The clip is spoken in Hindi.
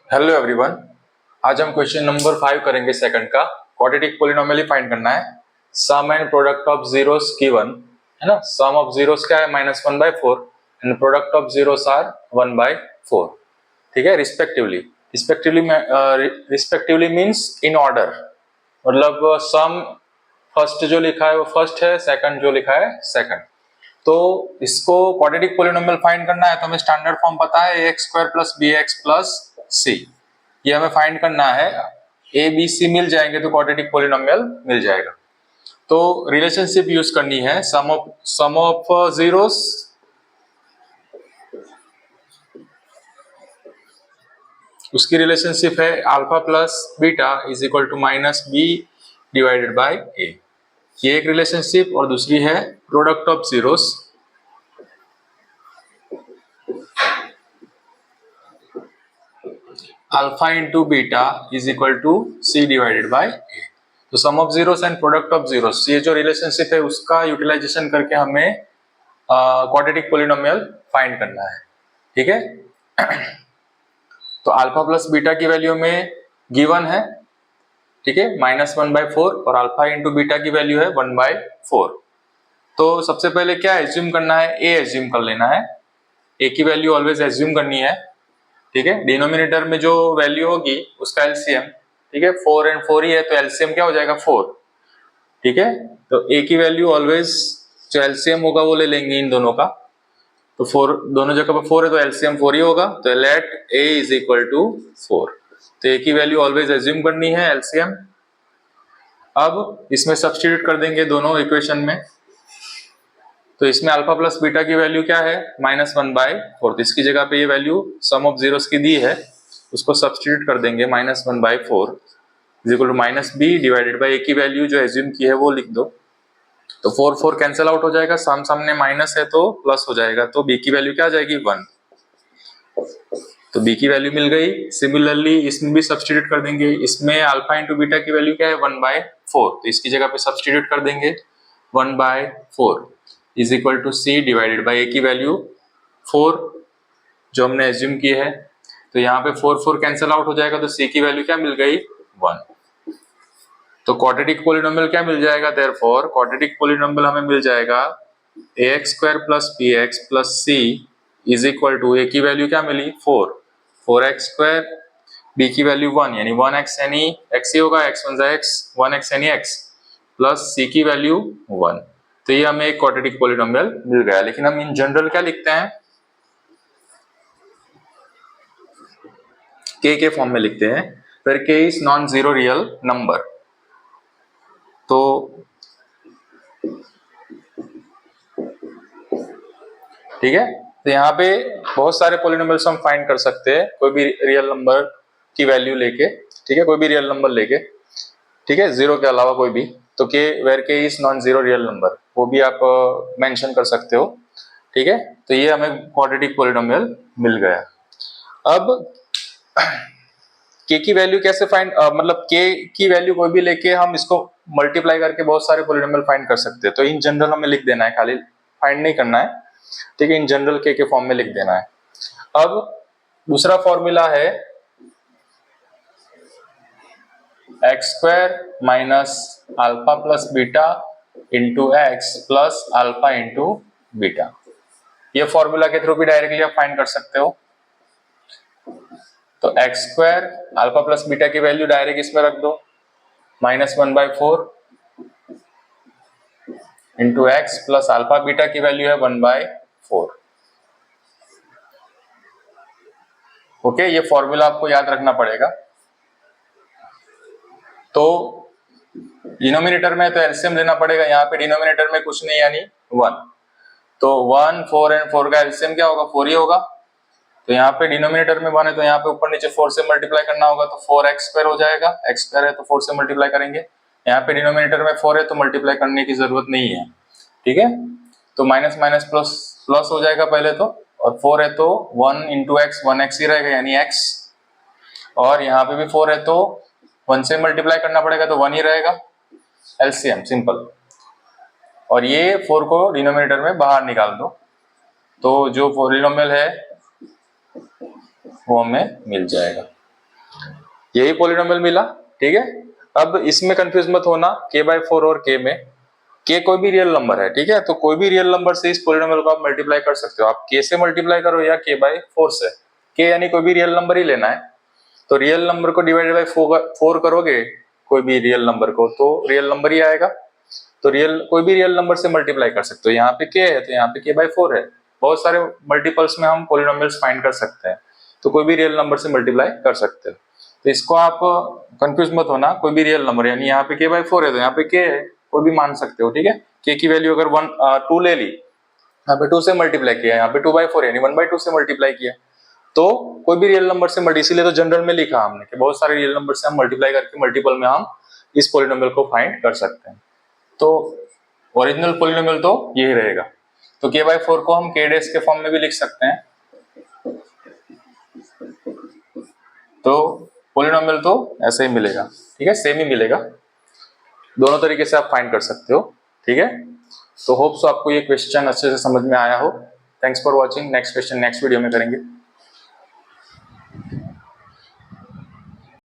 Hello everyone. आज हम क्वेश्चन नंबर 5 करेंगे सेकंड का। क्वाड्रेटिक पॉलिनोमियल फाइंड करना है। Sum and product of zeros given है ना। सम ऑफ जीरोस क्या है -1/4 and product of zeros are 1/4। ठीक है, respectively. Respectively means in order, मतलब सम फर्स्ट जो लिखा है वो फर्स्ट है, सेकंड जो लिखा है सेकंड। तो इसको क्वाड्रेटिक पॉलिनोमियल फाइंड करना है तो हमें स्टैंडर्ड फॉर्म पता है ax² + bx + c। ये हमें फाइंड करना है। a b c मिल जाएंगे तो क्वाड्रेटिक पॉलिनोमियल मिल जाएगा। तो रिलेशनशिप यूज करनी है। सम ऑफ जीरोस उसकी रिलेशनशिप है अल्फा + बीटा = -b/a। ये एक रिलेशनशिप, और दूसरी है product of zeros alpha * beta = c/a। तो sum of zeros and product of zeros, ये जो रिलेशनशिप है उसका यूटिलाइजेशन करके हमें क्वाड्रेटिक पॉलिनोमियल फाइंड करना है। ठीक है। तो अल्फा + बीटा की वैल्यू में गिवन है, ठीक है, -1/4, और अल्फा * बीटा की वैल्यू है 1/4। तो सबसे पहले क्या एज्यूम करना है, ए एज्यूम कर लेना है। ए की वैल्यू ऑलवेज एज्यूम करनी है। ठीक है। डिनोमिनेटर में जो वैल्यू होगी उसका एलसीएम, ठीक है, 4 और 4 ही है तो एलसीएम क्या हो जाएगा 4। ठीक है। तो ए की वैल्यू ऑलवेज जो एलसीएम होगा वो ले लेंगे इन दोनों का। तो 4 दोनों जगह पर 4 है तो एलसीएम 4 ही होगा। तो लेट ए = 4। तो ए की वैल्यू ऑलवेज एज्यूम करनी है एलसीएम। अब इसमें सब्स्टिट्यूट कर देंगे दोनों इक्वेशन में। तो इसमें अल्फा + बीटा की वैल्यू क्या है -1/4। तो इसकी जगह पे ये वैल्यू सम ऑफ जीरोस की दी है, उसको सब्स्टिट्यूट कर देंगे। -1/4 -b/a की वैल्यू जो एज्यूम की है वो लिख दो। तो 4 कैंसिल आउट हो जाएगा, सामने माइनस है तो प्लस हो जाएगा। तो b की वैल्यू क्या आ जाएगी 1। तो b की वैल्यू मिल गई। सिमिलरली इसमें भी सब्स्टिट्यूट कर देंगे। इसमें अल्फा * बीटा की वैल्यू क्या है 1/4। तो इसकी जगह पे सब्स्टिट्यूट कर देंगे 1/4 = c/a की वैल्यू 4 जो हमने एज्यूम की है। तो यहाँ पे 4 कैंसिल आउट हो जाएगा तो c की वैल्यू क्या मिल गई 1। तो क्वाड्रेटिक पॉलिनोमियल क्या मिल जाएगा, देयरफॉर क्वाड्रेटिक पॉलिनोमियल हमें मिल जाएगा ax² + bx + c = a की वैल्यू क्या मिली 4x², b की वैल्यू 1 यानी 1x यानी x ही होगा, x1 x 1x यानी x, प्लस c की वैल्यू 1। तो ये हमें एक क्वाड्रेटिक पॉलिनोमियल मिल गया। लेकिन हम इन जनरल क्या लिखते हैं, के फॉर्म में लिखते हैं, फिर k is non zero real number. तो ठीक है। तो यहाँ पे बहुत सारे पॉलिनोमियल्स हम फाइंड कर सकते हैं कोई भी रियल नंबर की वैल्यू लेके। ठीक है, कोई भी रियल नंबर लेके, ठीक है, जीरो के अलावा कोई भी। तो के वेर के is non zero real number, वो भी आप मेंशन कर सकते हो। ठीक है। तो ये हमें क्वाड्रेटिक पॉलिनोमियल मिल गया। अब के की वैल्यू कैसे फाइंड, मतलब के की वैल्यू कोई भी लेके हम इसको मल्टीप्लाई करके बहुत सारे पॉलिनोमियल फाइंड कर सकते हैं। तो इन जनरल हमें लिख देना है, खाली फाइंड नहीं करना है। ठीक है, इन जनरल के फॉर्म में लिख देना है। अब दूसरा फॉर्मूला है x² - alpha + beta × x + alpha × beta. ये फॉर्मूला के थ्रू भी डायरेक्टली आप फाइंड कर सकते हो। तो x² अल्फा + बीटा की वैल्यू डायरेक्ट इसमें रख दो, -1/4 × x + अल्फा बीटा की वैल्यू है 1/4। ओके, ये फॉर्मूला आपको याद रखना पड़ेगा। तो डिनोमिनेटर में तो एलसीएम लेना पड़ेगा। यहाँ पे डिनोमिनेटर में कुछ नहीं यानी 1। तो 1 4 एंड 4 का एलसीएम क्या होगा 4 ही होगा। तो यहाँ पे डिनोमिनेटर में 1 है तो यहाँ पे ऊपर नीचे 4 से मल्टीप्लाई करना होगा। तो 4x² हो जाएगा, x² है तो 4 से मल्टीप्लाई करेंगे। यहाँ पे डिनोमिनेटर में 4 है तो मल्टीप्लाई करने की जरूरत नहीं है। ठीक है। तो माइनस माइनस प्लस प्लस हो जाएगा पहले तो, और 4 है तो 1 × x 1x ही रहेगा यानी x, और यहाँ पे भी 4 है तो 1 से मल्टीप्लाई करना पड़ेगा तो 1 ही रहेगा, एलसीएम सिंपल। और ये 4 को डिनोमिनेटर में बाहर निकाल दो तो जो पॉलिनोमियल है वो हमें मिल जाएगा। यही पॉलिनोमियल मिला, ठीक है। अब इसमें कंफ्यूज मत होना, k/4 और k में, k कोई भी रियल नंबर है, ठीक है। तो कोई भी रियल नंबर से इस पॉलिनोमियल को आप मल्टीप्लाई कर सकते हो, आप k से मल्टीप्लाई करो या k/4 से, k यानी कोई भी रियल नंबर ही लेना है। तो रियल नंबर को डिवाइडेड बाय 4 करोगे, कोई भी रियल नंबर को, तो रियल नंबर ही आएगा। तो कोई भी रियल नंबर से मल्टीप्लाई कर सकते हो। यहाँ पे k है तो यहाँ पे k/4 है। बहुत सारे मल्टीपल्स में हम पॉलिनोमियल्स फाइंड कर सकते हैं, तो कोई भी रियल नंबर से मल्टीप्लाई कर सकते हो। तो इसको आप कंफ्यूज मत होना, कोई भी रियल नंबर, यानी यहाँ पे k/4 है तो यहाँ पे k है, कोई भी मान सकते हो, ठीक है। k की वैल्यू अगर 2 ले ली, यहाँ पे 2 से मल्टीप्लाई किया, यहाँ पे 2/4 यानी 1/2 से मल्टीप्लाई किया, तो कोई भी रियल नंबर से इसीलिए तो जनरल में लिखा हमने कि बहुत सारे रियल नंबर से हम मल्टीप्लाई करके मल्टीपल में हम इस पॉलिनोमियल को फाइंड कर सकते हैं। तो ओरिजिनल पॉलिनोमियल तो यही रहेगा। तो k/4 को हम k' के फॉर्म में भी लिख सकते हैं। तो पॉलिनोमियल तो ऐसे ही मिलेगा, ठीक है, सेम ही मिलेगा। दोनों तरीके से आप फाइंड कर सकते हो, ठीक है। तो होप सो आपको ये क्वेश्चन अच्छे से समझ में आया हो। Thanks for watching. Next question next video में करेंगे।